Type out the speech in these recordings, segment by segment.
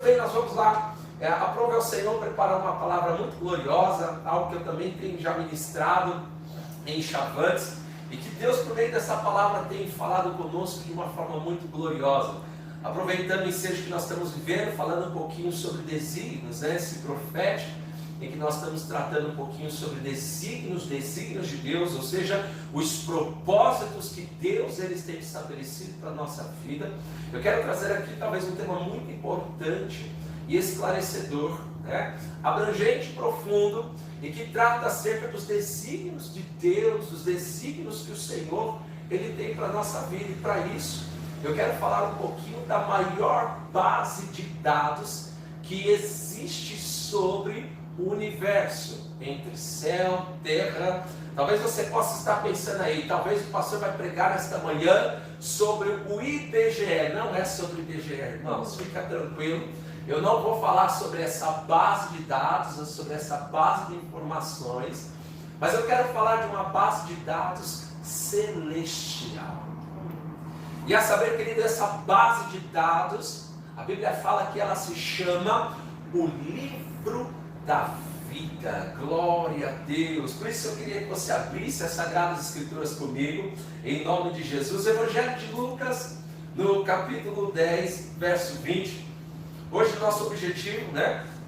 bem, nós vamos lá. Aprove ao Senhor preparar uma palavra muito gloriosa, algo que eu também tenho já ministrado em Chavantes, e que Deus, por meio dessa palavra, tem falado conosco de uma forma muito gloriosa. Aproveitando o ensejo que nós estamos vivendo, falando um pouquinho sobre desígnios, esse profético, em que nós estamos tratando um pouquinho sobre desígnios de Deus, ou seja, os propósitos que Deus eles tem estabelecido para a nossa vida. Eu quero trazer aqui talvez um tema muito importante e esclarecedor, abrangente, profundo, e que trata acerca dos desígnios de Deus, dos desígnios que o Senhor ele tem para a nossa vida. E para isso, eu quero falar um pouquinho da maior base de dados que existe sobre o universo, entre céu, terra. Talvez você possa estar pensando aí, talvez o pastor vai pregar esta manhã sobre o IBGE. Não é sobre o IBGE, irmãos, fica tranquilo. Eu não vou falar sobre essa base de dados, sobre essa base de informações, mas eu quero falar de uma base de dados celestial. E a saber, querido, essa base de dados, a Bíblia fala que ela se chama o livro da vida. Glória a Deus. Por isso eu queria que você abrisse as Sagradas Escrituras comigo, em nome de Jesus. Evangelho de Lucas, no capítulo 10, verso 20. Hoje o nosso objetivo,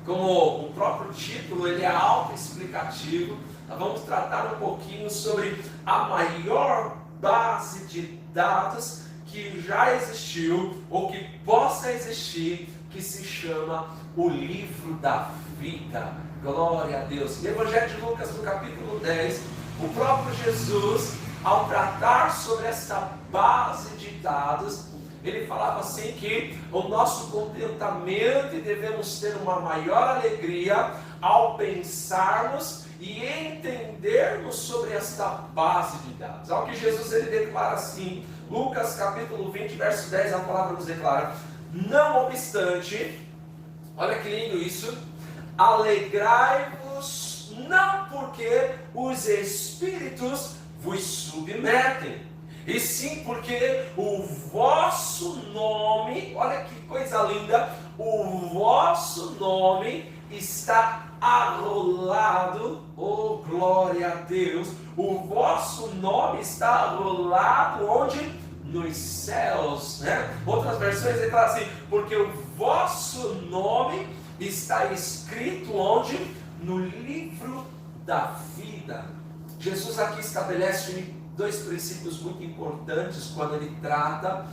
como o próprio título, ele é autoexplicativo. Nós vamos tratar um pouquinho sobre a maior base de dados que já existiu, ou que possa existir, que se chama o livro da vida. Glória a Deus. No Evangelho de Lucas, no capítulo 10, o próprio Jesus, ao tratar sobre essa base de dados, ele falava assim que o nosso contentamento, e devemos ter uma maior alegria ao pensarmos e entendermos sobre esta base de dados. Ao que Jesus ele declara assim, Lucas capítulo 20, verso 10, a palavra nos declara: não obstante, olha que lindo isso, alegrai-vos não porque os espíritos vos submetem, e sim porque o vosso nome, olha que coisa linda, o vosso nome está arrolado, oh glória a Deus, o vosso nome está arrolado onde? Nos céus, Outras versões ele fala assim, porque o vosso nome está escrito onde? No livro da vida. Jesus aqui estabelece dois princípios muito importantes quando ele trata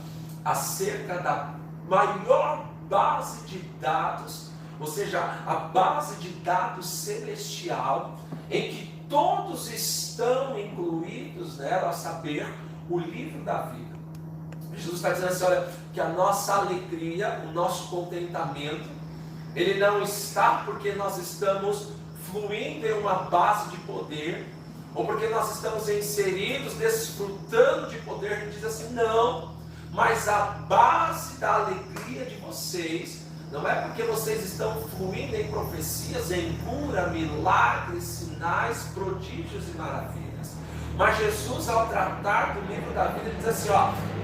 acerca da maior base de dados, ou seja, a base de dados celestial, em que todos estão incluídos nela, a saber, o livro da vida. Jesus está dizendo assim, olha, que a nossa alegria, o nosso contentamento, ele não está porque nós estamos fluindo em uma base de poder, ou porque nós estamos inseridos, desfrutando de poder. Ele diz assim, não, mas a base da alegria de vocês, não é porque vocês estão fluindo em profecias, em cura, milagres, sinais, prodígios e maravilhas. Mas Jesus, ao tratar do livro da vida, ele diz assim,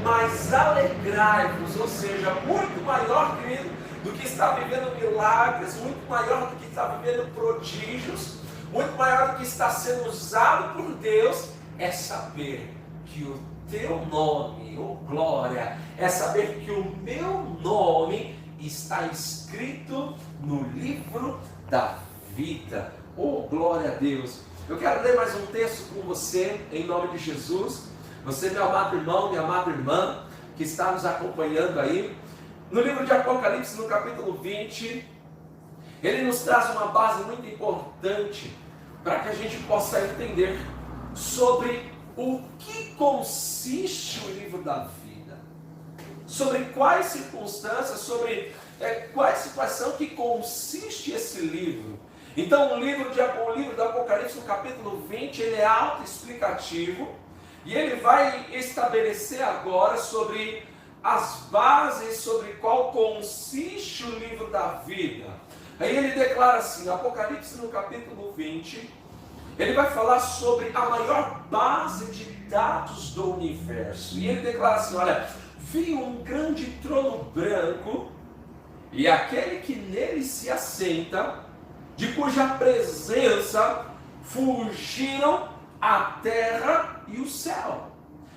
mas alegrai-vos, ou seja, muito maior, querido, do que está vivendo milagres, muito maior do que está vivendo prodígios, muito maior do que está sendo usado por Deus, é saber que o teu nome, oh glória, é saber que o meu nome está escrito no livro da vida. Oh glória a Deus. Eu quero ler mais um texto com você, em nome de Jesus. Você, meu amado irmão, minha amada irmã, que está nos acompanhando aí. No livro de Apocalipse, no capítulo 20, ele nos traz uma base muito importante para que a gente possa entender sobre o que consiste o livro da vida, sobre quais circunstâncias, sobre quais situações que consiste esse livro. Então o livro do Apocalipse, no capítulo 20, ele é autoexplicativo, e ele vai estabelecer agora sobre as bases, sobre qual consiste o livro da vida. Aí ele declara assim, Apocalipse no capítulo 20, ele vai falar sobre a maior base de dados do universo. E ele declara assim, olha, vi um grande trono branco e aquele que nele se assenta, de cuja presença fugiram a terra e o céu.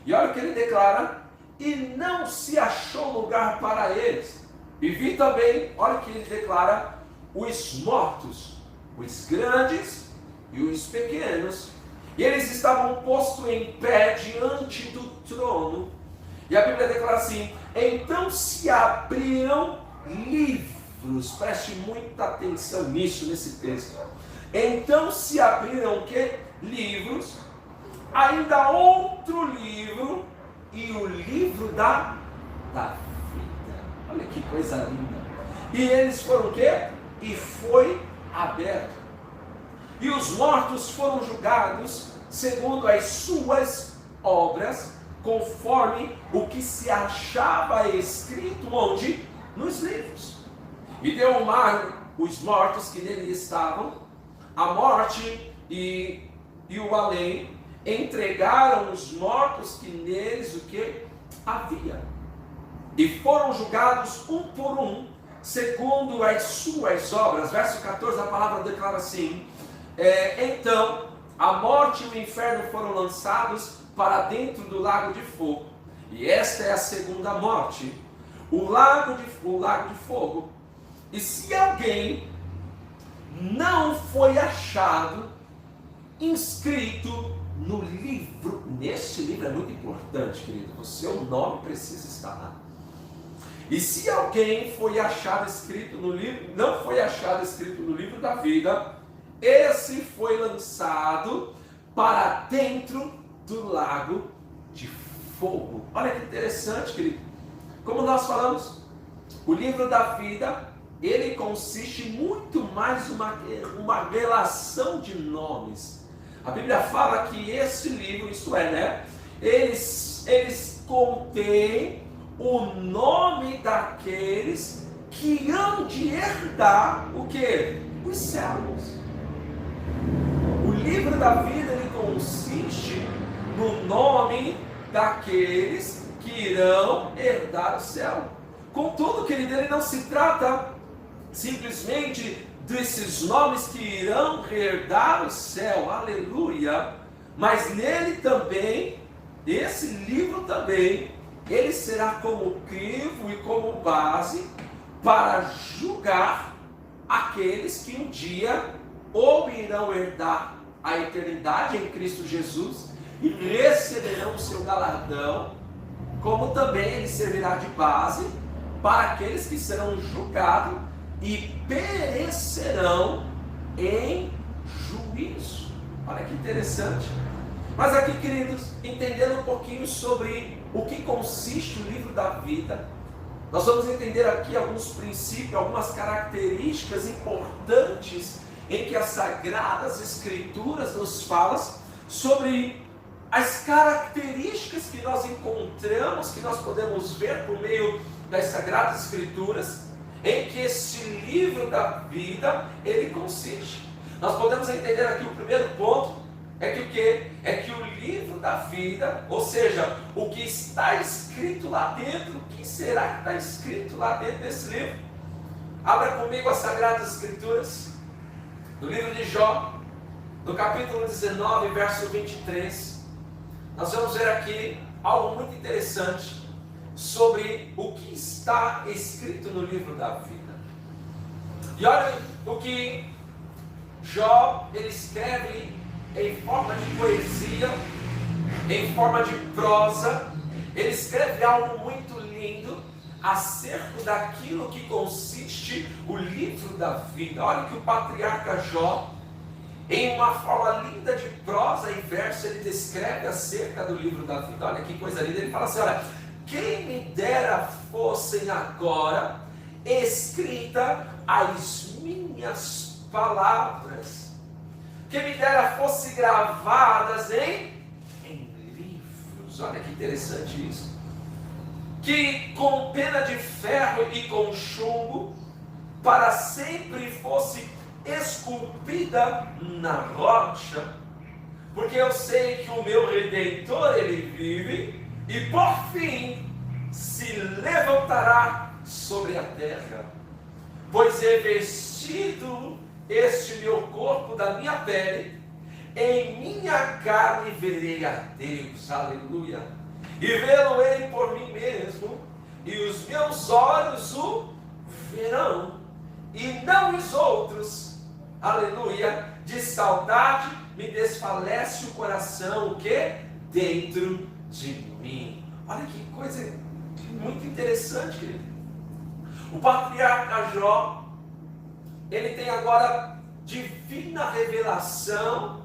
E olha o que ele declara: e não se achou lugar para eles. E vi também, olha o que ele declara: os mortos, os grandes e os pequenos, e eles estavam postos em pé diante do trono. E a Bíblia declara assim: então se abriram livros. Preste muita atenção nisso, nesse texto. Então se abriram o quê? Livros. Ainda outro livro, e o livro da vida. Olha que coisa linda. E eles foram o quê? E foi aberto. E os mortos foram julgados segundo as suas obras, conforme o que se achava escrito onde? Nos livros. E deu o mar os mortos que nele estavam, a morte e o além, entregaram os mortos que neles o que havia. E foram julgados um por um, segundo as suas obras. Verso 14, a palavra declara assim: então a morte e o inferno foram lançados para dentro do lago de fogo. E esta é a segunda morte, o lago de fogo. E se alguém não foi achado inscrito no livro, neste livro é muito importante, querido, o seu nome precisa estar lá. E se alguém foi achado escrito no livro, não foi achado escrito no livro da vida, esse foi lançado para dentro do lago de fogo. Olha que interessante, querido. Como nós falamos, o livro da vida, ele consiste muito mais uma relação de nomes. A Bíblia fala que esse livro, isto é, né, eles contêm o nome daqueles que hão de herdar o quê? Os céus. O livro da vida, ele consiste no nome daqueles que irão herdar o céu. Contudo, querido, ele não se trata simplesmente desses nomes que irão herdar o céu, aleluia, mas nele também, esse livro também, ele será como crivo e como base para julgar aqueles que um dia ou irão herdar a eternidade em Cristo Jesus e receberão o seu galardão, como também ele servirá de base para aqueles que serão julgados e perecerão em juízo. Olha que interessante. Mas aqui, queridos, entendendo um pouquinho sobre o que consiste o livro da vida, nós vamos entender aqui alguns princípios, algumas características importantes em que as Sagradas Escrituras nos falam sobre as características que nós encontramos, que nós podemos ver por meio das Sagradas Escrituras, em que esse livro da vida, ele consiste. Nós podemos entender aqui o primeiro ponto, é que o quê? É que o livro da vida, ou seja, o que está escrito lá dentro, o que será que está escrito lá dentro desse livro? Abra comigo as Sagradas Escrituras, no livro de Jó, no capítulo 19, verso 23, nós vamos ver aqui algo muito interessante sobre o que está escrito no livro da vida. E olha o que Jó, ele escreve em forma de poesia, em forma de prosa. Ele escreve algo muito lindo acerca daquilo que consiste o livro da vida. Olha que o patriarca Jó, em uma forma linda de prosa e verso, ele descreve acerca do livro da vida. Olha que coisa linda, ele fala assim: olha, quem me dera fossem agora escrita as minhas palavras, que me dera fossem gravadas em livros. Olha que interessante isso. Que com pena de ferro e com chumbo para sempre fosse esculpida na rocha, porque eu sei que o meu Redentor, ele vive, e por fim se levantará sobre a terra. pois revestido este meu corpo da minha pele, em minha carne verei a Deus, aleluia, e vê-lo-ei por mim mesmo, e os meus olhos o verão, e não os outros, aleluia, de saudade me desfalece o coração, o que? Dentro de mim. Olha que coisa muito interessante, querido. O patriarca Jó, ele tem agora divina revelação,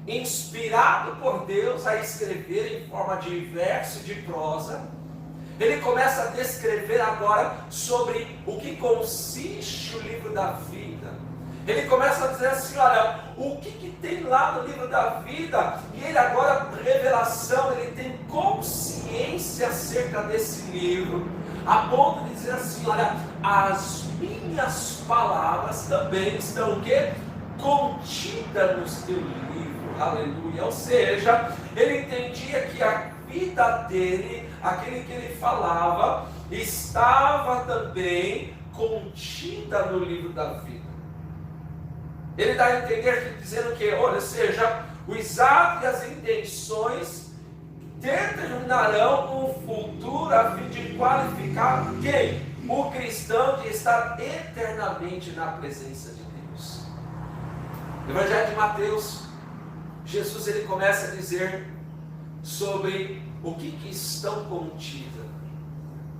inspirado por Deus a escrever em forma de verso e de prosa. Ele começa a descrever agora sobre o que consiste o livro da vida. Ele começa a dizer assim, olha, o que tem lá no livro da vida? E ele agora, revelação, ele tem consciência acerca desse livro, a ponto de dizer assim, olha, as minhas palavras também estão o quê? Contidas no teu livro, aleluia. Ou seja, ele entendia que a vida dele, aquele que ele falava, estava também contida no livro da vida. Ele dá a entender, dizendo que, olha, seja, os atos e as intenções determinarão um futuro a fim de qualificar quem? O cristão de estar eternamente na presença de Deus. No Evangelho de Mateus, Jesus ele começa a dizer sobre o que estão contidas.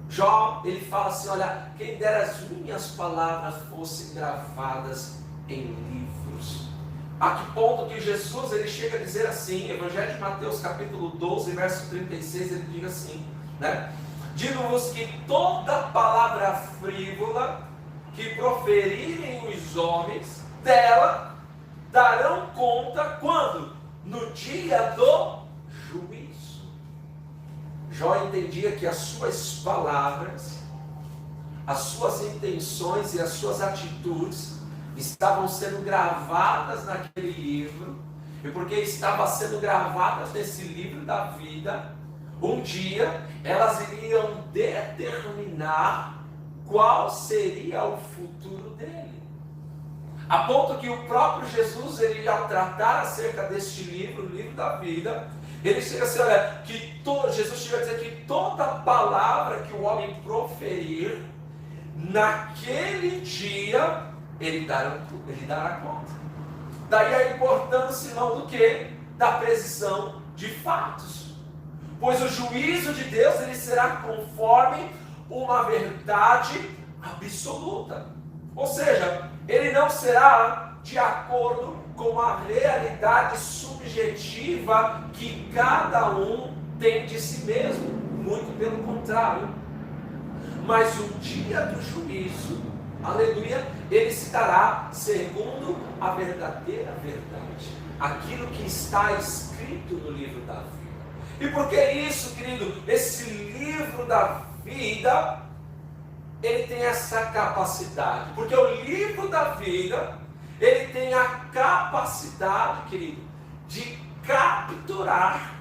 Jó, ele fala assim, olha, quem dera as minhas palavras fossem gravadas em livros. A que ponto que Jesus ele chega a dizer assim, Evangelho de Mateus capítulo 12, verso 36, ele diz assim, né? Digo-vos que toda palavra frívola que proferirem os homens, dela darão conta quando? No dia do juízo. Jó entendia que as suas palavras, as suas intenções e as suas atitudes estavam sendo gravadas naquele livro, e porque estavam sendo gravadas nesse livro da vida, um dia elas iriam determinar qual seria o futuro dele. A ponto que o próprio Jesus, ele ao tratar acerca deste livro, o livro da vida, ele chega assim, olha, Jesus chega a dizer que toda palavra que o homem proferir, naquele dia, ele dará conta. Daí a importância, irmão, do que? Da precisão de fatos. Pois o juízo de Deus, ele será conforme uma verdade absoluta. Ou seja, ele não será de acordo com a realidade subjetiva que cada um tem de si mesmo. Muito pelo contrário. Mas o dia do juízo, aleluia, ele se dará segundo a verdadeira verdade, aquilo que está escrito no livro da vida. E por que isso, querido? Esse livro da vida, ele tem essa capacidade, porque o livro da vida, ele tem a capacidade, querido, de capturar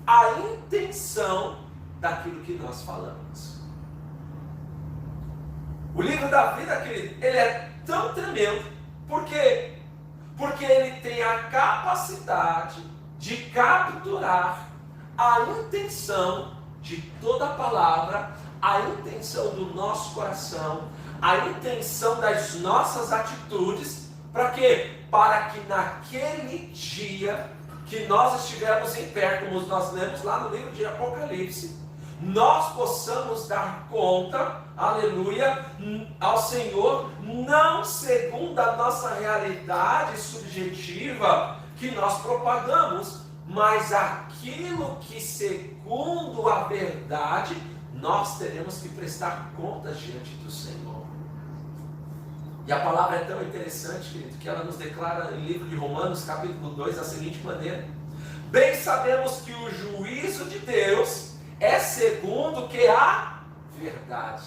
a intenção daquilo que nós falamos. O livro da vida, querido, ele é tão tremendo, por quê? Porque ele tem a capacidade de capturar a intenção de toda a palavra, a intenção do nosso coração, a intenção das nossas atitudes, para quê? Para que naquele dia que nós estivermos em pé, como nós lemos lá no livro de Apocalipse, nós possamos dar conta, aleluia, ao Senhor, não segundo a nossa realidade subjetiva que nós propagamos, mas aquilo que segundo a verdade nós teremos que prestar contas diante do Senhor. E a palavra é tão interessante, querido, que ela nos declara no livro de Romanos, capítulo 2, da seguinte maneira: bem sabemos que o juízo de Deus é segundo que a verdade.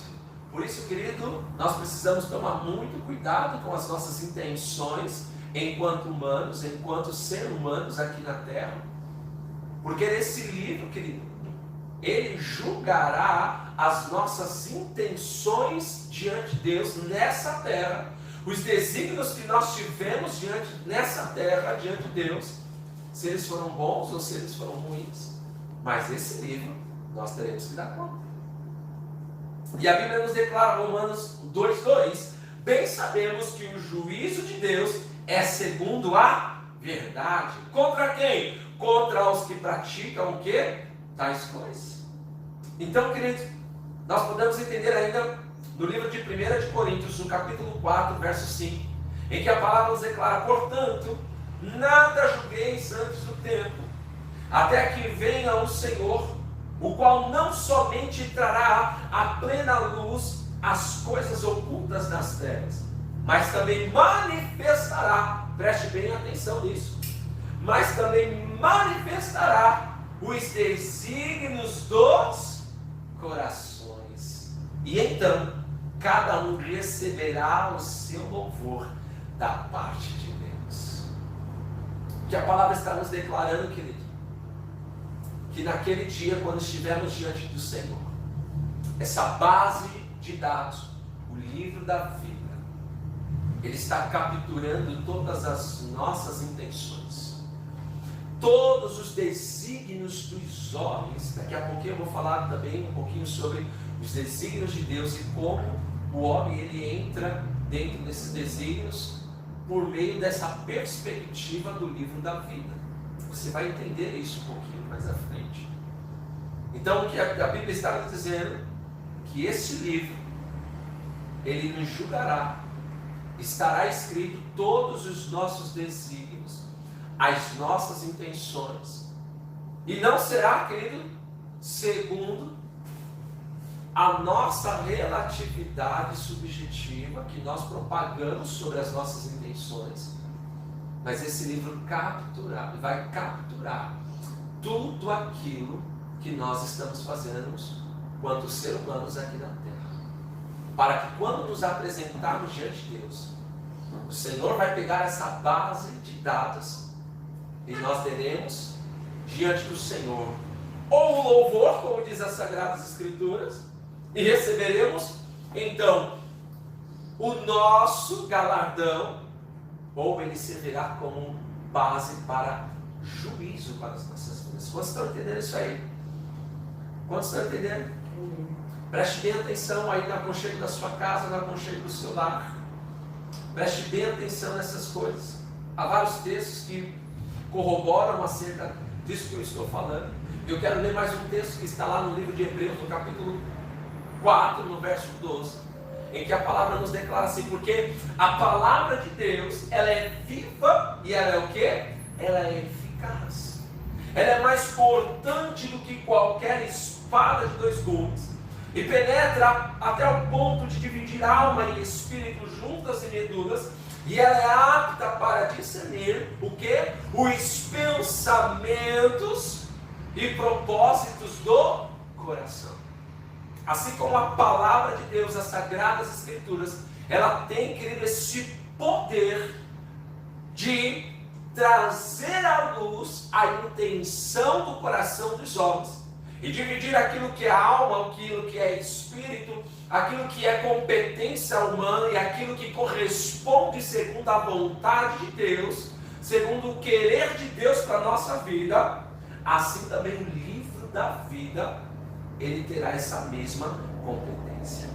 Por isso, querido, nós precisamos tomar muito cuidado com as nossas intenções enquanto humanos, enquanto seres humanos aqui na terra. Porque nesse livro, querido, ele julgará as nossas intenções diante de Deus nessa terra, os desígnios que nós tivemos nessa terra, diante de Deus, se eles foram bons ou se eles foram ruins. Mas esse livro nós teremos que dar conta. E a Bíblia nos declara, Romanos 2:2, bem sabemos que o juízo de Deus é segundo a verdade. Contra quem? Contra os que praticam o quê? Tais coisas. Então, queridos, nós podemos entender ainda no livro de 1 de Coríntios, no capítulo 4, verso 5, em que a palavra nos declara, portanto, nada julgueis antes do tempo, até que venha o Senhor, o qual não somente trará à plena luz as coisas ocultas das trevas, mas também manifestará, preste bem atenção nisso, mas também manifestará os desígnios dos corações. E então, cada um receberá o seu louvor da parte de Deus. O que a palavra está nos declarando, querido? Que naquele dia, quando estivermos diante do Senhor, essa base de dados, o livro da vida, ele está capturando todas as nossas intenções, todos os desígnios dos homens. Daqui a pouquinho eu vou falar também um pouquinho sobre os desígnios de Deus e como o homem ele entra dentro desses desígnios por meio dessa perspectiva do livro da vida. Você vai entender isso um pouquinho mais à frente. Então, o que a Bíblia está nos dizendo? Que esse livro, ele nos julgará. Estará escrito todos os nossos desígnios, as nossas intenções. E não será, querido, segundo a nossa relatividade subjetiva que nós propagamos sobre as nossas intenções. Mas esse livro vai capturar tudo aquilo que nós estamos fazendo quanto seres humanos aqui na Terra. Para que quando nos apresentarmos diante de Deus, o Senhor vai pegar essa base de dados e nós teremos diante do Senhor ou o louvor, como diz as Sagradas Escrituras, e receberemos então o nosso galardão, ou ele servirá como base para juízo para as nossas vidas. Quantos estão entendendo isso aí? Quantos estão entendendo? Preste bem atenção aí no aconchego da sua casa, no aconchego do seu lar. Preste bem atenção nessas coisas. Há vários textos que corroboram acerca disso que eu estou falando. Eu quero ler mais um texto que está lá no livro de Hebreus, no capítulo 4, no verso 12, em que a palavra nos declara assim, porque a palavra de Deus, ela é viva e ela é o quê? Ela é eficaz. Ela é mais cortante do que qualquer espada de dois gumes e penetra até o ponto de dividir alma e espírito, juntas e medulas, e ela é apta para discernir o quê? Os pensamentos e propósitos do coração. Assim como a palavra de Deus, as Sagradas Escrituras, ela tem, querido, esse poder de trazer à luz a intenção do coração dos homens e dividir aquilo que é alma, aquilo que é espírito, aquilo que é competência humana e aquilo que corresponde segundo a vontade de Deus, segundo o querer de Deus para a nossa vida. Assim também o livro da vida, ele terá essa mesma competência.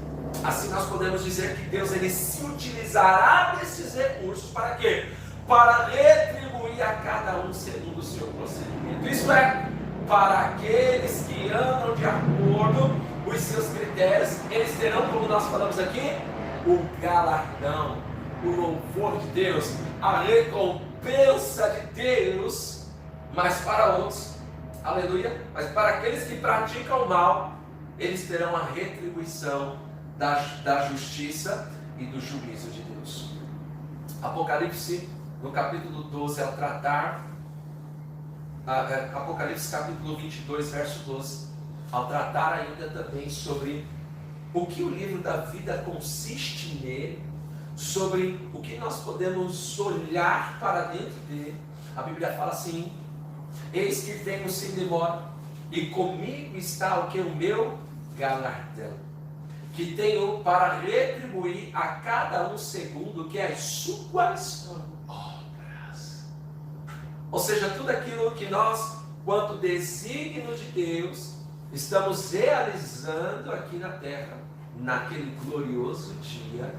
Assim nós podemos dizer que Deus ele se utilizará desses recursos para quê? Para retribuir a cada um segundo o seu procedimento. Isto é, para aqueles que andam de acordo com os seus critérios, eles terão, como nós falamos aqui, o galardão, o louvor de Deus, a recompensa de Deus. Mas para outros, aleluia, mas para aqueles que praticam o mal, eles terão a retribuição da justiça e do juízo de Deus. Apocalipse, no capítulo 12, ao tratar, Apocalipse capítulo 22, verso 12, ao tratar ainda também sobre o que o livro da vida consiste nele, sobre o que nós podemos olhar para dentro dele, a Bíblia fala assim: eis que venho sem demora, e comigo está o que? O meu galardão, que tenho para retribuir a cada um segundo que as suas obras. Ou seja, tudo aquilo que nós, quanto desígnio de Deus, estamos realizando aqui na terra, naquele glorioso dia,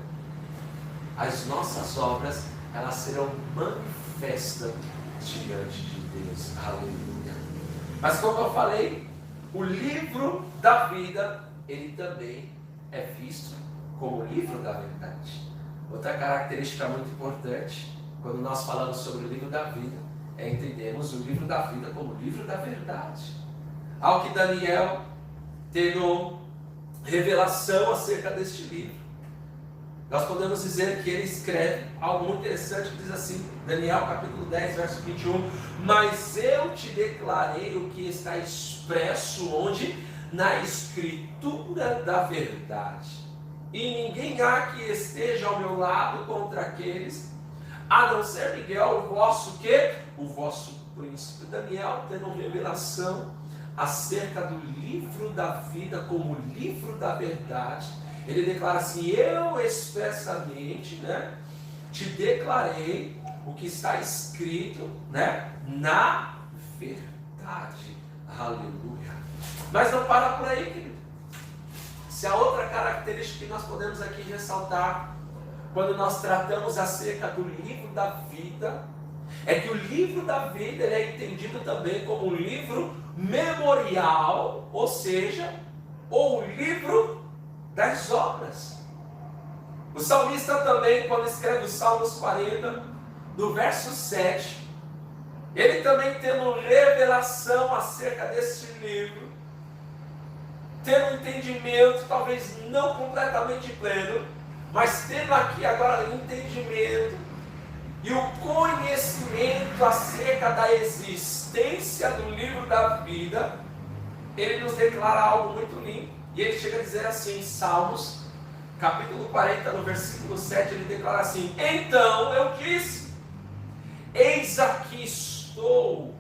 as nossas obras, elas serão manifestas diante de Deus. Aleluia. Mas como eu falei, o livro da vida, ele também é visto como o livro da verdade. Outra característica muito importante, quando nós falamos sobre o livro da vida, é entendermos o livro da vida como o livro da verdade. Ao que Daniel teve revelação acerca deste livro, nós podemos dizer que ele escreve algo muito interessante, que diz assim, Daniel capítulo 10, verso 21, mas eu te declarei o que está expresso onde? Na escritura da verdade. E ninguém há que esteja ao meu lado contra aqueles, a não ser Miguel, o vosso quê? O vosso príncipe. Daniel tendo revelação acerca do livro da vida como o livro da verdade. Ele declara assim, eu expressamente, te declarei o que está escrito, na verdade. Aleluia. Mas não para por aí, querido. Se a outra característica que nós podemos aqui ressaltar, quando nós tratamos acerca do livro da vida, é que o livro da vida ele é entendido também como um livro memorial, ou seja, ou o livro das obras. O salmista também, quando escreve os Salmos 40, no verso 7, ele também tendo revelação acerca desse livro, tendo um entendimento, talvez não completamente pleno, mas tendo aqui agora entendimento e o conhecimento acerca da existência do livro da vida, ele nos declara algo muito lindo. E ele chega a dizer assim, em Salmos, capítulo 40, no versículo 7, ele declara assim, então eu disse, eis aqui estou,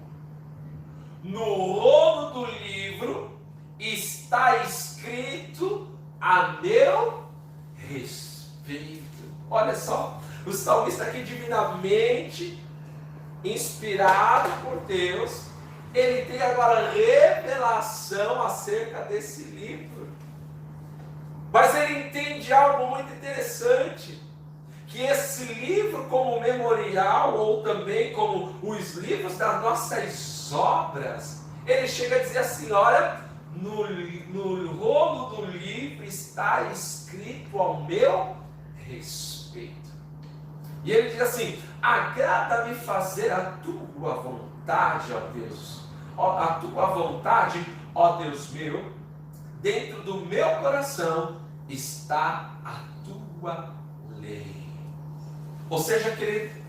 no rolo do livro está escrito a meu respeito. Olha só, o salmista aqui divinamente inspirado por Deus, ele tem agora revelação acerca desse livro. Mas ele entende algo muito interessante, que esse livro como memorial, ou também como os livros das nossas obras, ele chega a dizer assim, olha, no rolo do livro está escrito ao meu respeito. E ele diz assim, agrada-me fazer a tua vontade, ó Deus, a tua vontade, ó Deus meu, dentro do meu coração está a tua lei. Ou seja, querido,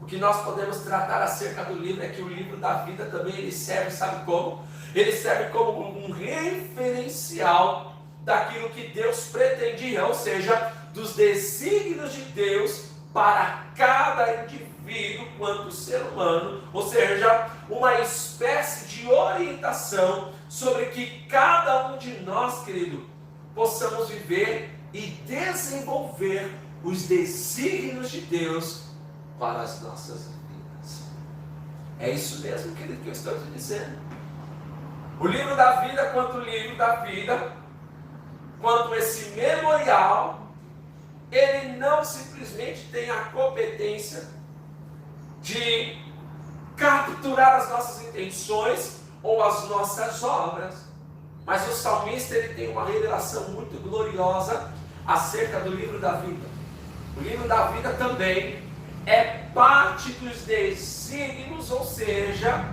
o que nós podemos tratar acerca do livro é que o livro da vida também ele serve, sabe como? Ele serve como um referencial daquilo que Deus pretendia, ou seja, dos desígnios de Deus para cada indivíduo quanto ser humano, ou seja, uma espécie de orientação sobre que cada um de nós, querido, possamos viver e desenvolver os desígnios de Deus para as nossas vidas. É isso mesmo, querido, que eu estou te dizendo. O livro da vida, quanto o livro da vida, quanto esse memorial, ele não simplesmente tem a competência de capturar as nossas intenções ou as nossas obras, mas o salmista ele tem uma revelação muito gloriosa acerca do livro da vida. O livro da vida também é parte dos desígnios, ou seja,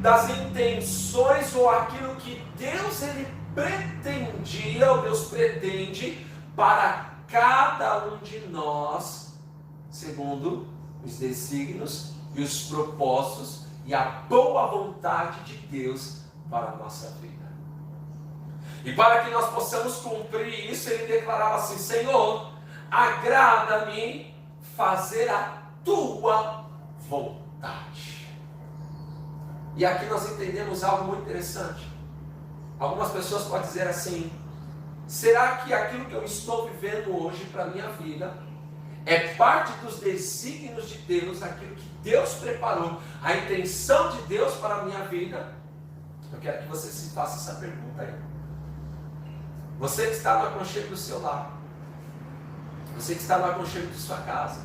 das intenções ou aquilo que Deus ele pretendia, ou Deus pretende para cada um de nós, segundo os desígnios e os propósitos e a boa vontade de Deus para a nossa vida. E para que nós possamos cumprir isso, ele declarava assim, Senhor, agrada-me fazer a tua vontade. E aqui nós entendemos algo muito interessante. Algumas pessoas podem dizer assim, Será que aquilo que eu estou vivendo hoje para a minha vida é parte dos desígnios de Deus, aquilo que Deus preparou, a intenção de Deus para a minha vida? Eu quero que você se faça essa pergunta aí. Você que está no aconchego do seu lar, você que está no aconchego de sua casa,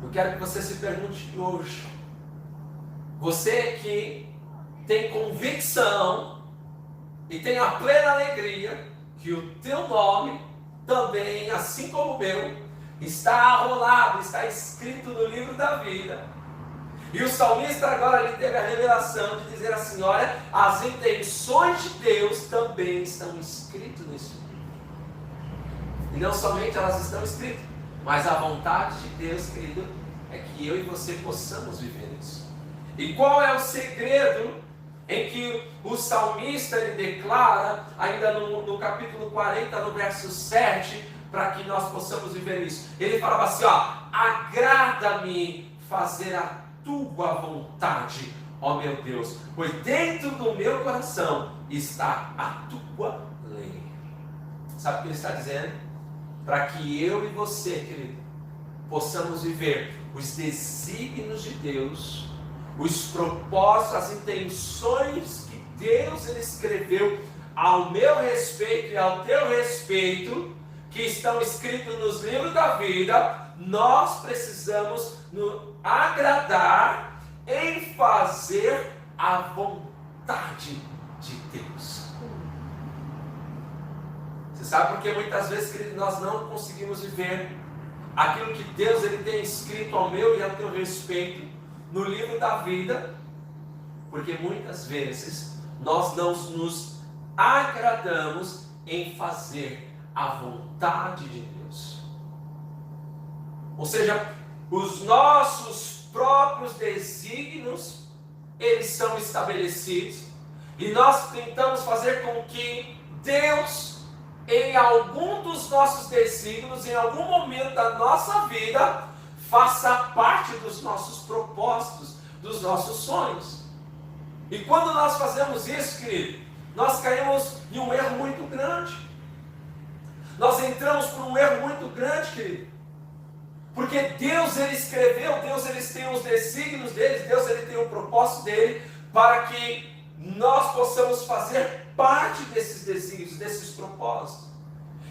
eu quero que você se pergunte hoje. Você que tem convicção e tem a plena alegria que o teu nome também, assim como o meu, está arrolado, está escrito no livro da vida. E o salmista agora ele teve a revelação de dizer assim: olha, as intenções de Deus também estão escritas nesse livro. E não somente elas estão escritas, mas a vontade de Deus, querido, é que eu e você possamos viver isso. E qual é o segredo em que o salmista ele declara, ainda no capítulo 40, no verso 7, para que nós possamos viver isso? Ele falava assim, ó: agrada-me fazer a tua vontade, ó meu Deus, pois dentro do meu coração está a tua lei. Sabe o que ele está dizendo? Para que eu e você, querido, possamos viver os desígnios de Deus, os propósitos, as intenções que Deus ele escreveu ao meu respeito e ao teu respeito, que estão escritos nos livros da vida, nós precisamos nos agradar em fazer a vontade de Deus. Você sabe por que muitas vezes, querido, nós não conseguimos viver aquilo que Deus ele tem escrito ao meu e ao teu respeito no livro da vida? Porque muitas vezes nós não nos agradamos em fazer a vontade de Deus. Ou seja, os nossos próprios desígnios, eles são estabelecidos, e nós tentamos fazer com que Deus, em algum dos nossos desígnios, em algum momento da nossa vida, faça parte dos nossos propósitos, dos nossos sonhos. E quando nós fazemos isso, querido, nós caímos em um erro muito grande. Nós entramos por um erro muito grande, querido. Porque Deus ele escreveu, Deus ele tem os desígnios dele, Deus ele tem o propósito dele, para que nós possamos fazer parte desses desígnios, desses propósitos.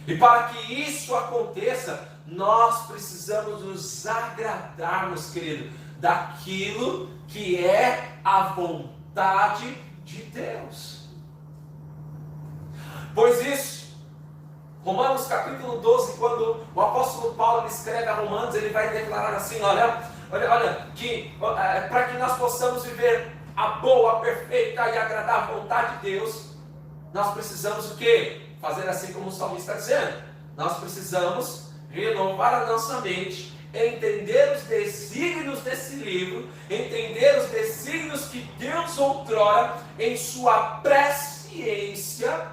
E para que isso aconteça, nós precisamos nos agradarmos, querido, daquilo que é a vontade de Deus. Pois isso, Romanos capítulo 12, quando o apóstolo Paulo escreve a Romanos, ele vai declarar assim, olha, que para que nós possamos viver a boa, perfeita e agradável vontade de Deus, nós precisamos o quê? Fazer assim como o salmista está dizendo. Nós precisamos renovar a nossa mente, entender os desígnios desse livro, entender os desígnios que Deus outrora, em sua presciência,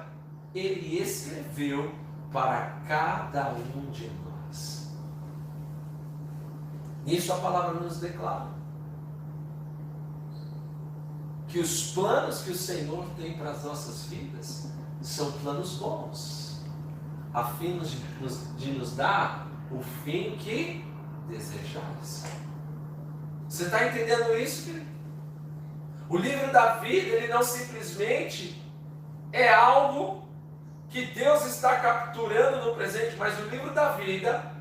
Ele escreveu para cada um de nós. Nisso a palavra nos declara que os planos que o Senhor tem para as nossas vidas são planos bons, a fim de nos dar o fim que desejares. Você está entendendo isso, querido? O livro da vida, ele não simplesmente é algo que Deus está capturando no presente, mas o livro da vida,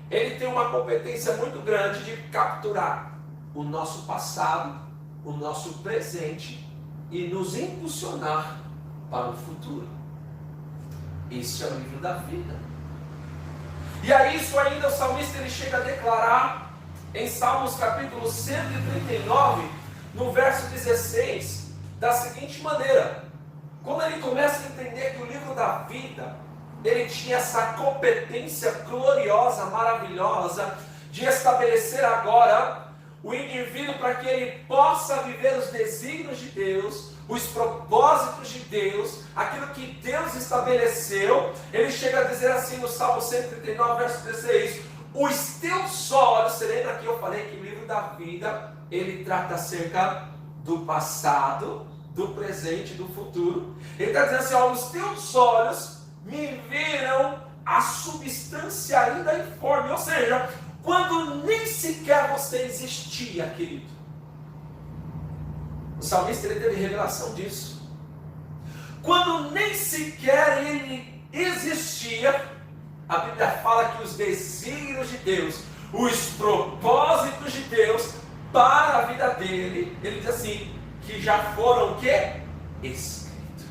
ele tem uma competência muito grande de capturar o nosso passado, o nosso presente e nos impulsionar para o futuro. Esse é o livro da vida. E a isso ainda o salmista ele chega a declarar em Salmos capítulo 139, no verso 16, da seguinte maneira: quando ele começa a entender que o livro da vida, ele tinha essa competência gloriosa, maravilhosa, de estabelecer agora o indivíduo para que ele possa viver os desígnios de Deus, os propósitos de Deus, aquilo que Deus estabeleceu, ele chega a dizer assim no Salmo 139, verso 16: os teus olhos, você lembra que eu falei que o livro da vida, ele trata acerca do passado, do presente e do futuro. Ele está dizendo assim, ó, os teus olhos me viram a substância ainda informe, ou seja, quando nem sequer você existia, querido. O salmista ele teve revelação disso. Quando nem sequer ele existia, a Bíblia fala que os desígnios de Deus, os propósitos de Deus para a vida dele, ele diz assim, que já foram o quê? Escritos.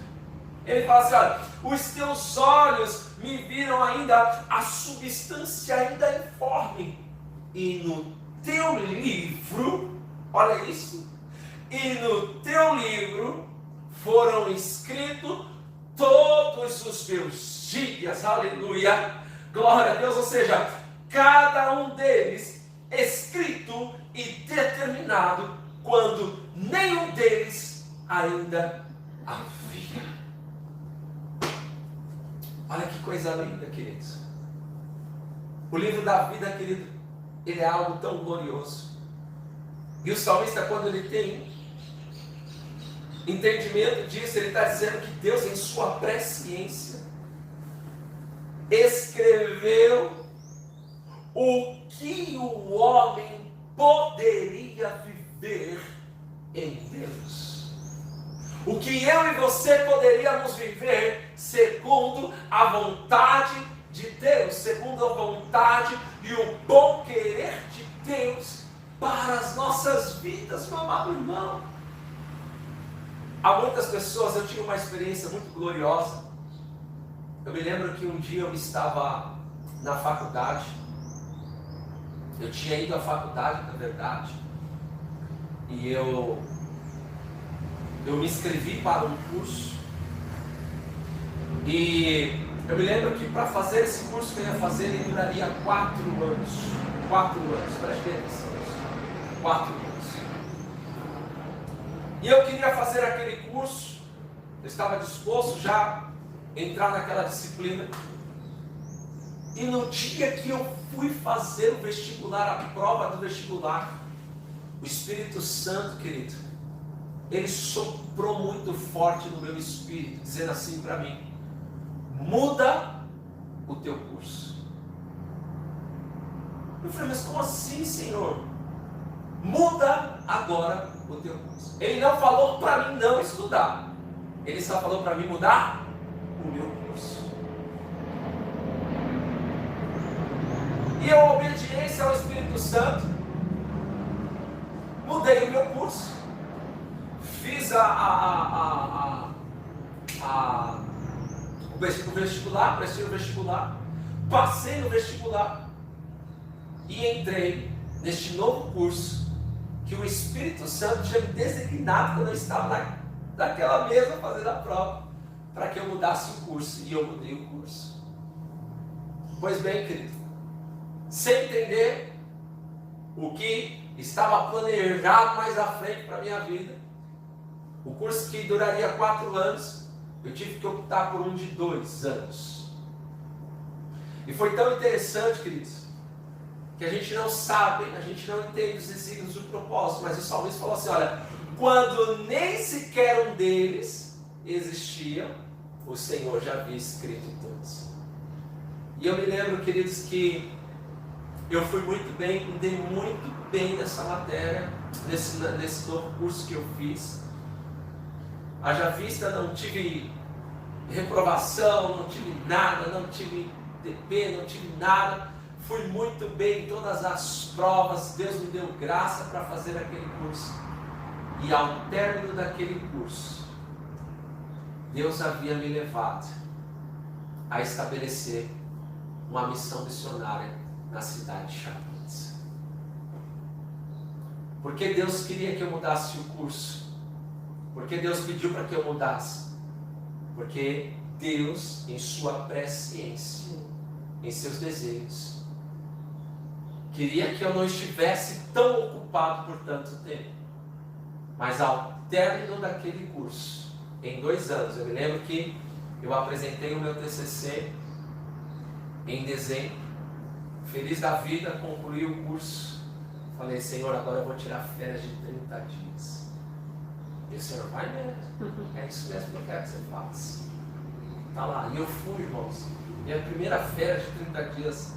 Ele fala assim, olha, os teus olhos me viram ainda a substância ainda informe, e no teu livro, olha isso, e no teu livro foram escritos todos os meus dias, aleluia, glória a Deus, ou seja, cada um deles escrito e determinado quando nenhum deles ainda havia. Olha que coisa linda, queridos. O livro da vida, querido, ele é algo tão glorioso. E o salmista, quando ele tem entendimento disso, ele está dizendo que Deus, em sua presciência, escreveu o que o homem poderia viver em Deus. O que eu e você poderíamos viver segundo a vontade de Deus, segundo a vontade e o bom querer de Deus para as nossas vidas, meu amado irmão. Há muitas pessoas, eu tive uma experiência muito gloriosa. Eu me lembro que um dia eu estava na faculdade. Eu tinha ido à faculdade, na verdade. E eu me inscrevi para um curso. E eu me lembro que para fazer esse curso que eu ia fazer, ele duraria 4 anos. 4 anos, preste atenção. 4 anos. E eu queria fazer aquele curso, eu estava disposto já a entrar naquela disciplina. E no dia que eu fui fazer o vestibular, a prova do vestibular, o Espírito Santo, querido, ele soprou muito forte no meu espírito, dizendo assim para mim: muda o teu curso. Eu falei, mas como assim, Senhor? Muda agora o teu curso. Ele não falou para mim não estudar, ele só falou para mim mudar o meu curso. E a obediência ao Espírito Santo, mudei o meu curso. Fiz o vestibular, prestei o vestibular, passei no vestibular e entrei neste novo curso que o Espírito Santo tinha me designado quando eu estava naquela mesa fazendo a prova, para que eu mudasse o curso, e eu mudei o curso. Pois bem, querido, sem entender o que estava planejado mais à frente para a minha vida, o curso que duraria 4 anos, eu tive que optar por um de 2 anos. E foi tão interessante, queridos, que a gente não sabe, a gente não entende os desígnios do propósito, mas o salmista falou assim, olha, quando nem sequer um deles existia, o Senhor já havia escrito todos. E eu me lembro, queridos, que eu fui muito bem, me dei muito bem nessa matéria, nesse novo curso que eu fiz. Haja vista, não tive reprovação, não tive nada, não tive DP, não tive nada. Fui muito bem em todas as provas, Deus me deu graça para fazer aquele curso. E ao término daquele curso, Deus havia me levado a estabelecer uma missão missionária na cidade de Chapecoense. Porque Deus queria que eu mudasse o curso? Porque Deus pediu para que eu mudasse? Porque Deus, em sua presciência, em seus desejos, queria que eu não estivesse tão ocupado por tanto tempo. Mas ao término daquele curso, em 2 anos, eu me lembro que eu apresentei o meu TCC em dezembro, feliz da vida, concluí o curso. Falei, Senhor, agora eu vou tirar férias de 30 dias. E o Senhor, vai mesmo, é isso mesmo que eu quero que você faça. Tá lá. E eu fui, irmãos. Minha primeira férias de 30 dias.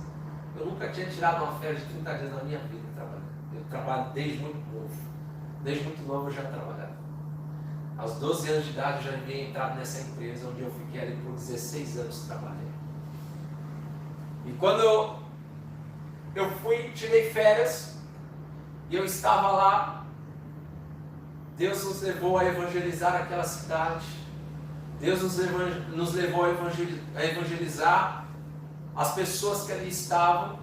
Eu nunca tinha tirado uma férias de 30 dias na minha vida trabalhando. Eu trabalho desde muito novo. Desde muito novo eu já trabalhava. Aos 12 anos de idade eu já havia entrado nessa empresa, onde eu fiquei ali por 16 anos trabalhando. E quando eu fui, tirei férias, e eu estava lá, Deus nos levou a evangelizar aquela cidade. Deus nos levou a evangelizar as pessoas que ali estavam.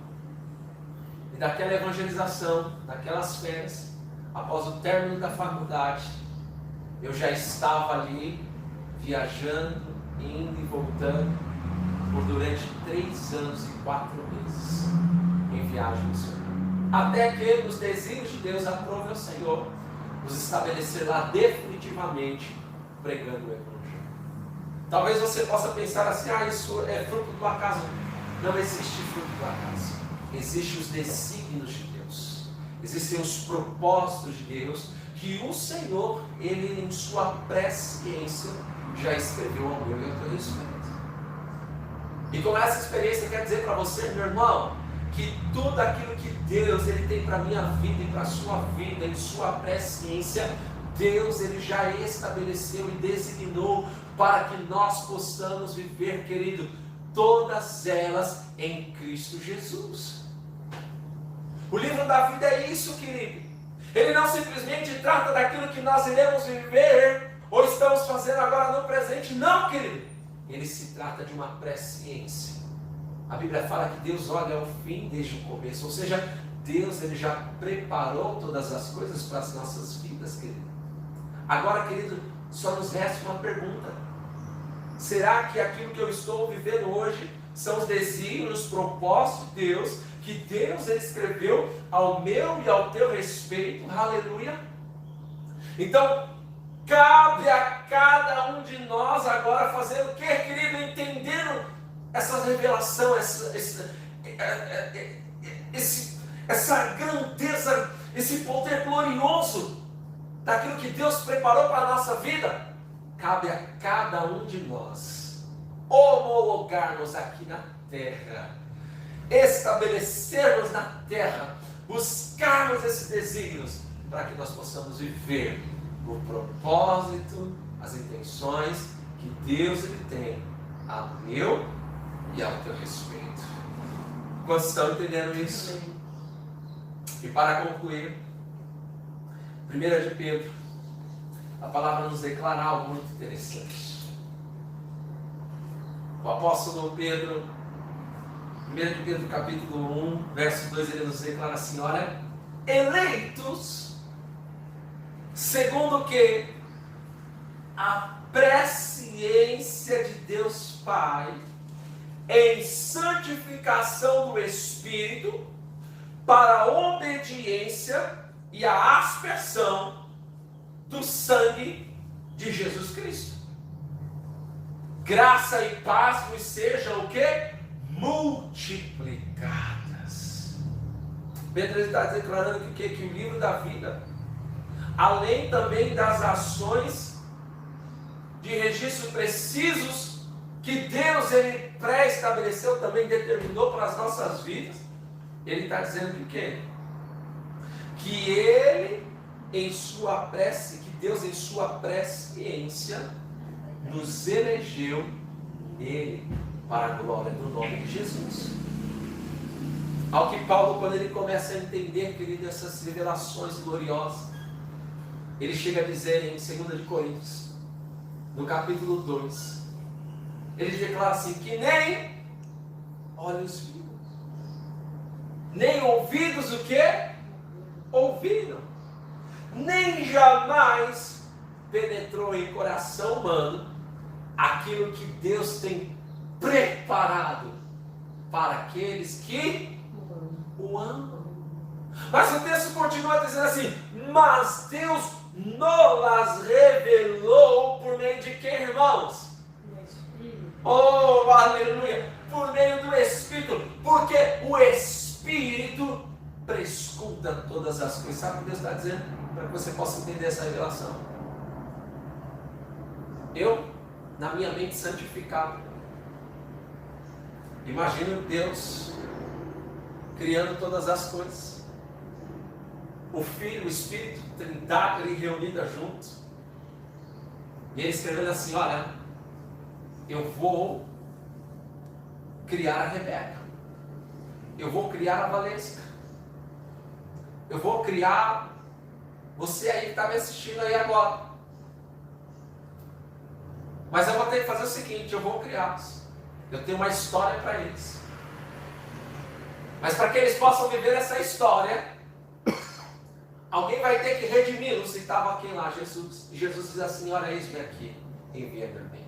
E daquela evangelização, daquelas férias, após o término da faculdade, eu já estava ali, viajando, indo e voltando, por durante 3 anos e 4 meses, em viagem missionária. Até que, nos desígnios de Deus, aprove ao Senhor nos estabelecer lá definitivamente, pregando o Evangelho. Talvez você possa pensar assim, isso é fruto do acaso. Não existe fruto do acaso. Existem os desígnios de Deus. Existem os propósitos de Deus, que o Senhor, Ele em sua presciência, já escreveu ao meu e ao teu respeito. E com essa experiência, quer dizer para você, meu irmão, que tudo aquilo que Deus Ele tem para a minha vida e para a sua vida, em sua presciência, Deus Ele já estabeleceu e designou para que nós possamos viver, querido, todas elas em Cristo Jesus. O livro da vida é isso, querido. Ele não simplesmente trata daquilo que nós iremos viver ou estamos fazendo agora no presente, não, querido. Ele se trata de uma presciência. A Bíblia fala que Deus olha ao fim desde o começo, ou seja, Deus Ele já preparou todas as coisas para as nossas vidas, querido. Agora, querido, só nos resta uma pergunta: será que aquilo que eu estou vivendo hoje são os desígnios, os propósitos de Deus, que Deus Ele escreveu ao meu e ao teu respeito? Aleluia! Então, cabe a cada um de nós agora fazer o que, querido? Entendendo essa revelação, essa grandeza, esse poder glorioso daquilo que Deus preparou para a nossa vida. Cabe a cada um de nós homologarmos aqui na terra, estabelecermos na terra, buscarmos esses desígnios, para que nós possamos viver o propósito, as intenções que Deus Ele tem a meu e ao teu respeito. Quantos estão entendendo isso? E para concluir, 1 de Pedro, a palavra nos declara algo muito interessante. O apóstolo Pedro, 1 de Pedro capítulo 1, verso 2, ele nos declara assim: olha, eleitos segundo que a presciência de Deus Pai, em santificação do Espírito, para a obediência e a aspersão do sangue de Jesus Cristo. Graça e paz vos sejam o quê? Multiplicadas. Pedro está declarando que o livro da vida, além também das ações de registro precisos que Deus Ele pré-estabeleceu, também determinou para as nossas vidas, Ele está dizendo que o quê? Que Ele em sua prece, que Deus em sua presciência nos elegeu nele para a glória do nome de Jesus. Ao que Paulo, quando ele começa a entender, querido, essas revelações gloriosas, ele chega a dizer em 2 de Coríntios, no capítulo 2, ele declara assim, que nem olhos viram, nem ouvidos o que? Ouviram, nem jamais penetrou em coração humano aquilo que Deus tem preparado para aqueles que o amam. Mas o texto continua dizendo assim, mas Deus nos revelou por meio de quem, irmãos? Oh, aleluia! Por meio do Espírito, porque o Espírito prescruta todas as coisas. Sabe o que Deus está dizendo? Para que você possa entender essa revelação. Eu na minha mente santificada. Imagino Deus criando todas as coisas. O Filho, o Espírito, Trindade ali reunida junto. E ele escrevendo assim, olha, eu vou criar a Rebeca. Eu vou criar a Valesca. Eu vou criar você aí que está me assistindo aí agora. Mas eu vou ter que fazer o seguinte, eu vou criá-los. Eu tenho uma história para eles. Mas para que eles possam viver essa história, alguém vai ter que redimi-los. E estava quem lá? Jesus. E Jesus diz assim, olha, eis-me aqui, envia-me a mim.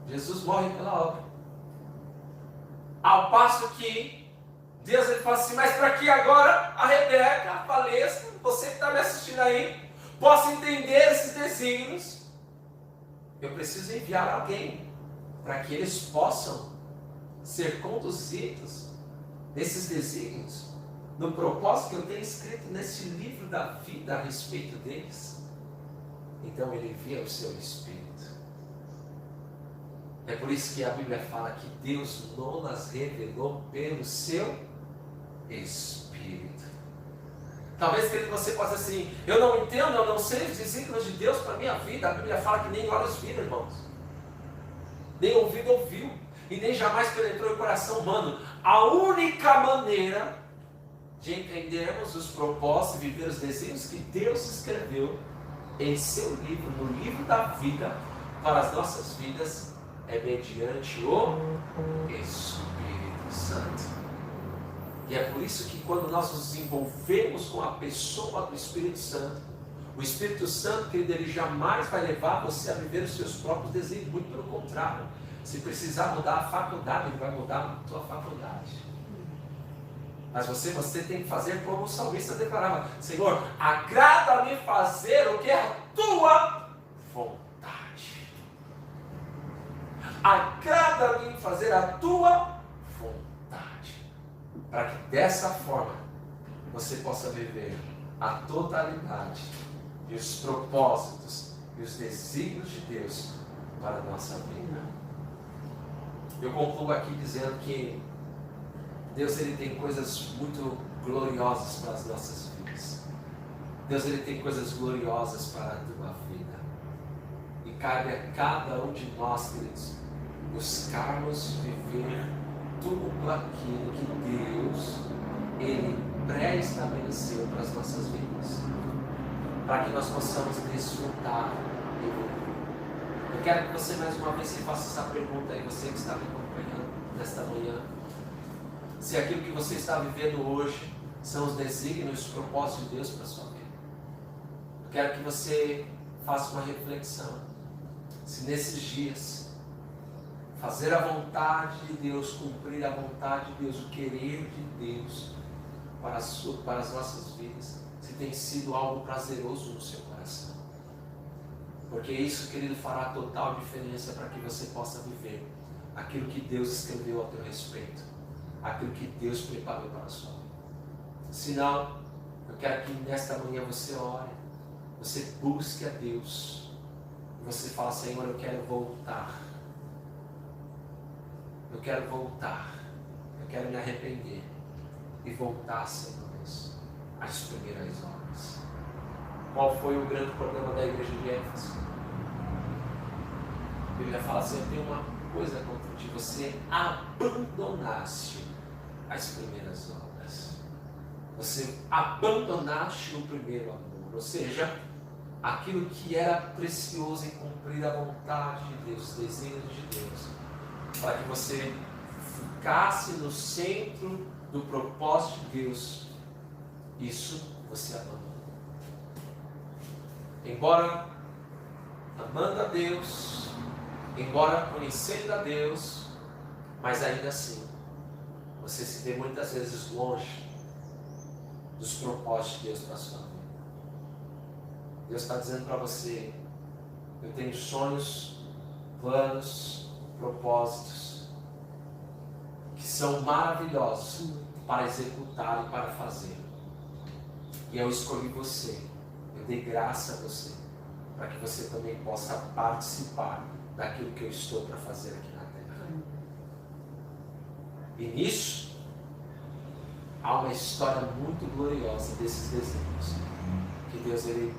Jesus morre pela obra. Ao passo que Deus ele fala assim, mas para que agora a Rebeca, a Valesca, você que está me assistindo aí, possa entender esses desígnios, eu preciso enviar alguém para que eles possam ser conduzidos nesses desígnios, no propósito que eu tenho escrito nesse livro da vida a respeito deles. Então ele envia o seu Espírito. É por isso que a Bíblia fala que Deus não nas revelou pelo seu Espírito. Talvez, querido, você possa dizer assim, eu não entendo, eu não sei os desígnios de Deus para a minha vida. A Bíblia fala que nem olhos viram, irmãos. Nem ouvido ouviu. E nem jamais penetrou o coração humano. A única maneira de entendermos os propósitos e viver os desígnios que Deus escreveu em seu livro, no livro da vida, para as nossas vidas, é mediante o Espírito Santo. E é por isso que quando nós nos envolvemos com a pessoa do Espírito Santo, o Espírito Santo, querido, ele jamais vai levar você a viver os seus próprios desígnios. Muito pelo contrário. Se precisar mudar a faculdade, ele vai mudar a tua faculdade. Mas você tem que fazer como o salmista declarava, Senhor, agrada-me fazer o que é a tua vontade. Agrada-me fazer a tua vontade. Para que dessa forma você possa viver a totalidade e os propósitos e os desígnios de Deus para a nossa vida. Eu concluo aqui dizendo que Deus ele tem coisas muito gloriosas para as nossas vidas. Deus ele tem coisas gloriosas para a tua vida. E cabe a cada um de nós, queridos, buscarmos viver tudo aquilo que Deus ele pré-estabeleceu para as nossas vidas. Para que nós possamos desfrutar dele. Eu quero que você mais uma vez se faça essa pergunta aí, você que está me acompanhando nesta manhã. Se aquilo que você está vivendo hoje são os desígnios e os propósitos de Deus para a sua vida. Eu quero que você faça uma reflexão. Se nesses dias, fazer a vontade de Deus, cumprir a vontade de Deus, o querer de Deus para as nossas vidas, se tem sido algo prazeroso no seu coração. Porque isso, querido, fará total diferença para que você possa viver aquilo que Deus escreveu a teu respeito, aquilo que Deus preparou para a sua vida. Se não, eu quero que nesta manhã você ore, você busque a Deus, e você fala, Senhor, eu quero voltar, eu quero voltar, eu quero me arrepender e voltar, Senhor Deus, às primeiras obras. Qual foi o grande problema da igreja de Éfeso? A Bíblia fala assim, eu tenho uma coisa contra ti, você abandonaste as primeiras obras. Você abandonaste o primeiro amor, ou seja, aquilo que era precioso em cumprir a vontade de Deus, os desígnios de Deus, para que você ficasse no centro do propósito de Deus, isso você abandonou. Embora amando a Deus, embora conhecendo a Deus, mas ainda assim, você se vê muitas vezes longe dos propósitos de Deus para a sua vida. Deus está dizendo para você, eu tenho sonhos, planos, propósitos, que são maravilhosos para executar e para fazer. E eu escolhi você, eu dei graça a você, para que você também possa participar daquilo que eu estou para fazer aqui na terra. E nisso, há uma história muito gloriosa desses desígnios que Deus, Ele,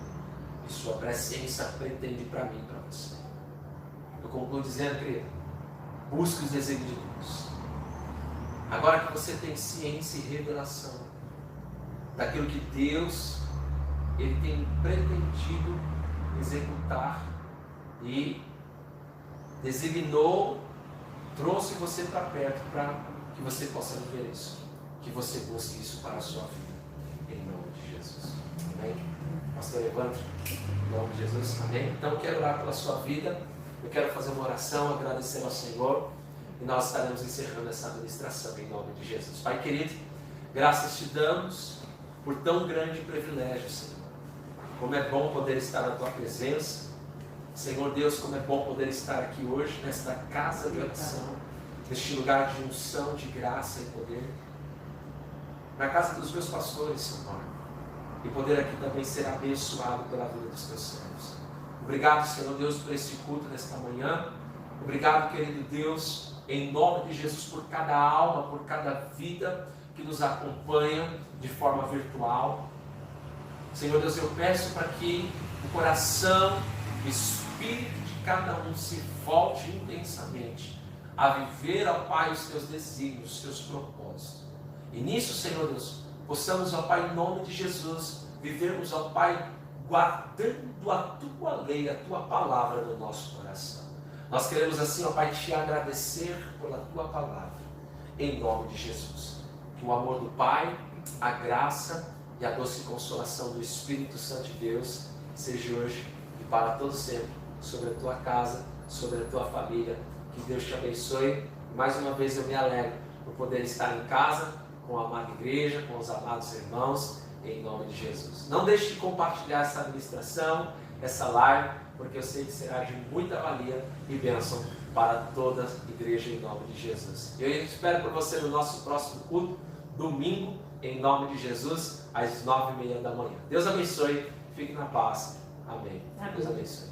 em sua presciência, pretende para mim e para você. Eu concluo dizendo, querido, busque os desígnios de Deus. Agora que você tem ciência e revelação daquilo que Deus, Ele tem pretendido executar e designou, trouxe você para perto para que você possa viver isso, que você busque isso para a sua vida, em nome de Jesus. Amém? Pastor Evandro, em nome de Jesus, amém? Então eu quero orar pela sua vida, eu quero fazer uma oração, agradecer ao Senhor, e nós estaremos encerrando essa administração em nome de Jesus. Pai querido, graças te damos por tão grande privilégio, Senhor. Como é bom poder estar na tua presença, Senhor Deus, como é bom poder estar aqui hoje, nesta casa de oração, neste lugar de unção, de graça e poder, na casa dos meus pastores, Senhor, e poder aqui também ser abençoado pela vida dos teus servos. Obrigado, Senhor Deus, por este culto nesta manhã. Obrigado, querido Deus, em nome de Jesus, por cada alma, por cada vida que nos acompanha de forma virtual. Senhor Deus, eu peço para que o coração, o espírito de cada um se volte intensamente a viver, ó Pai, os teus desígnios, os teus propósitos. E nisso, Senhor Deus, possamos, ó Pai, em nome de Jesus, vivermos, ó Pai, guardando a tua lei, a tua palavra no nosso coração. Nós queremos assim, ó Pai, te agradecer pela tua palavra, em nome de Jesus. Que o amor do Pai, a graça e a doce consolação do Espírito Santo de Deus seja hoje e para todo sempre sobre a tua casa, sobre a tua família. Que Deus te abençoe. Mais uma vez eu me alegro por poder estar em casa com a amada igreja, com os amados irmãos, em nome de Jesus. Não deixe de compartilhar essa administração, essa live, porque eu sei que será de muita valia e bênção para toda a igreja, em nome de Jesus. Eu espero por você no nosso próximo culto, domingo, em nome de Jesus, às 9h30 da manhã. Deus abençoe, fique na paz. Amém. Deus abençoe.